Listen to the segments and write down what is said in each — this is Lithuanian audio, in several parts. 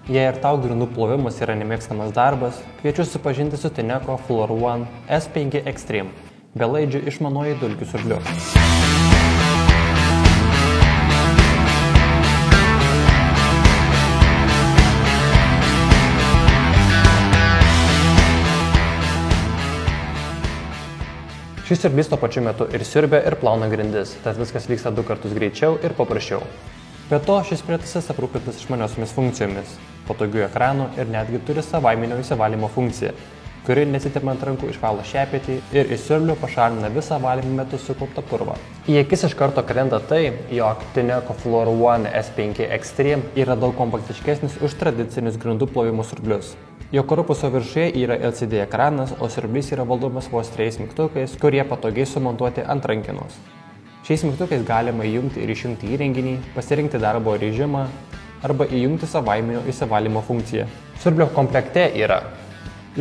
Jei ir tau grindų plovimas yra nemėgstamas darbas, kviečiu susipažinti su Tineco Floor One S5 Extreme, belaidžiu išmanuoju dulkių siurbliu. Šis siurblys tuo pačiu metu ir siurbia, ir plauna grindis, tad viskas vyksta 2 kartus greičiau ir paprasčiau. Be to, šis prietaisas aprūpintas išmaniosiomis funkcijomis, patogių ekranų ir netgi turi savaiminio įsivalymo funkciją, kuri nesitempant rankų išvalo šepetį ir iš siurblio pašalina visą valymo metu sukauptą purvą. Į akis iš karto krenta tai, jog Tineco Floor One S5 Extreme yra daug kompaktiškesnis už tradicinius grindų plovimo siurblius. Jo korpuso viršuje yra LCD ekranas, o siurblys yra valdomas vos 3 mygtukais, kurie patogiai sumontuoti ant rankenos. Šiais mygtukais galima įjungti ir išjungti įrenginį, pasirinkti darbo režimą arba įjungti savaiminio įsivalymo funkciją. Siurblio komplekte yra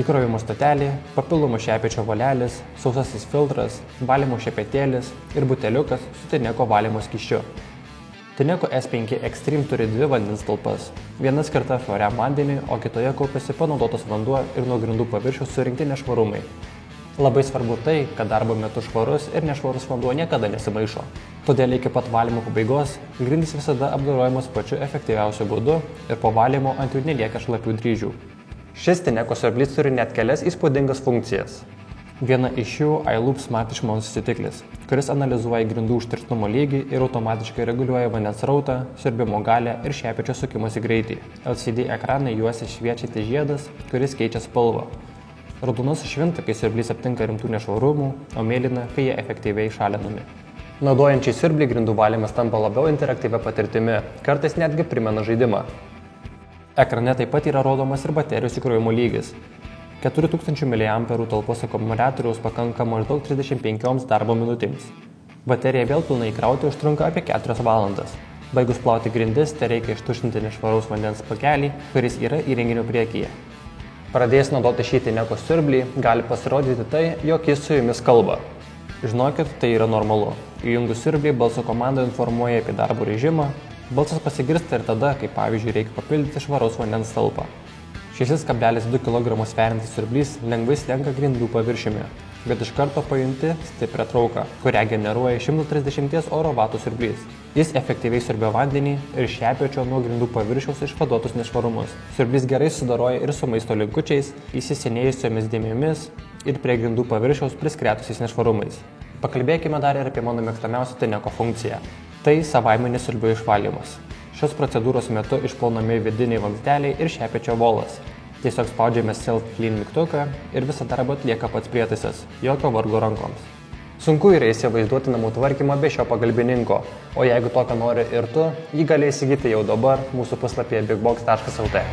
įkrovimo stotelė, papildomo šepečio volelis, sausasis filtras, valymo šepetėlis ir buteliukas su Tineco valymo skysčiu. Tineco S5 Extreme turi 2 vandens talpas. Viena skirta švariam vandeniui, o kitoje kaupiasi panaudotas vanduo ir nuo grindų paviršiaus surinkti nešvarumai. Labai svarbu tai, kad darbo metu švarus ir nešvarus vanduo niekada nesimaišo. Todėl iki pat valymo pabaigos grindys visada apdorojamos pačiu efektyviausiu būdu ir po valymo ant jų nelieka šlapių dryžių. Šis Tineco siurblys turi net kelias įspūdingas funkcijas. Viena iš jų iLoop Smart išmanus jutiklis, kuris analizuoja grindų užterštumo lygį ir automatiškai reguliuoja vandens srautą, siurbimo galią ir šepečio sukimosi greitį. LCD ekranai juosia šviečiantis žiedas, kuris keičia spalvą. Raudonas švinta, kai siurblys aptinka rimtų nešvarumų, o mėlyna, kai jie efektyviai šalinami. Naudojant šį siurblį grindų valymas tampa labiau interaktyvia patirtimi, kartais netgi primena žaidimą. Ekrane taip pat yra rodomas ir baterijos įkrovimo lygis. 4000 mAh talpos akumuliatoriaus pakanka maždaug 35 darbo minutėms. Bateriją vėl pilnai įkrauti užtrunka apie 4 valandas. Baigus plauti grindis, tai reikia ištuštinti nešvaraus vandens pakelį, kuris yra įrenginio priekyje. Pradėjus naudoti šį Tineco siurblį, gali pasirodyti tai, jog jis su jumis kalba. Žinokit, tai yra normalu. Įjungus siurblį, balso komanda informuoja apie darbo režimą. Balsas pasigirsta ir tada, kai pavyzdžiui reikia papildyti švaraus vandens talpą. 6,2 kg sveriantis siurblys lengvai slenka grindų paviršiumi, bet iš karto pajunti stiprią trauką, kurią generuoja 130 oro vatų siurblys. Jis efektyviai siurbia vandenį ir šepečio nuo grindų paviršiaus išvaduotus nešvarumus. Siurblys gerai sudaroja ir su maisto linkučiais, įsisenėjusiomis dėmėmis ir prie grindų paviršiaus priskretusiais nešvarumais. Pakalbėkime dar ir apie mano mėgstamiausią Tineco funkciją. Tai savaiminis siurblio išvalymas. Šios procedūros metu išplaunami vidiniai vamzdeliai ir šepečio volas. Tiesiog spaudžiame Self Clean mygtuką ir visą darbą atlieka pats prietaisas, jokio vargo rankoms. Sunku yra įsivaizduoti namų tvarkymą be šio pagalbininko, o jeigu tokio nori ir tu, jį gali įsigyti jau dabar mūsų puslapyje bigbox.lt.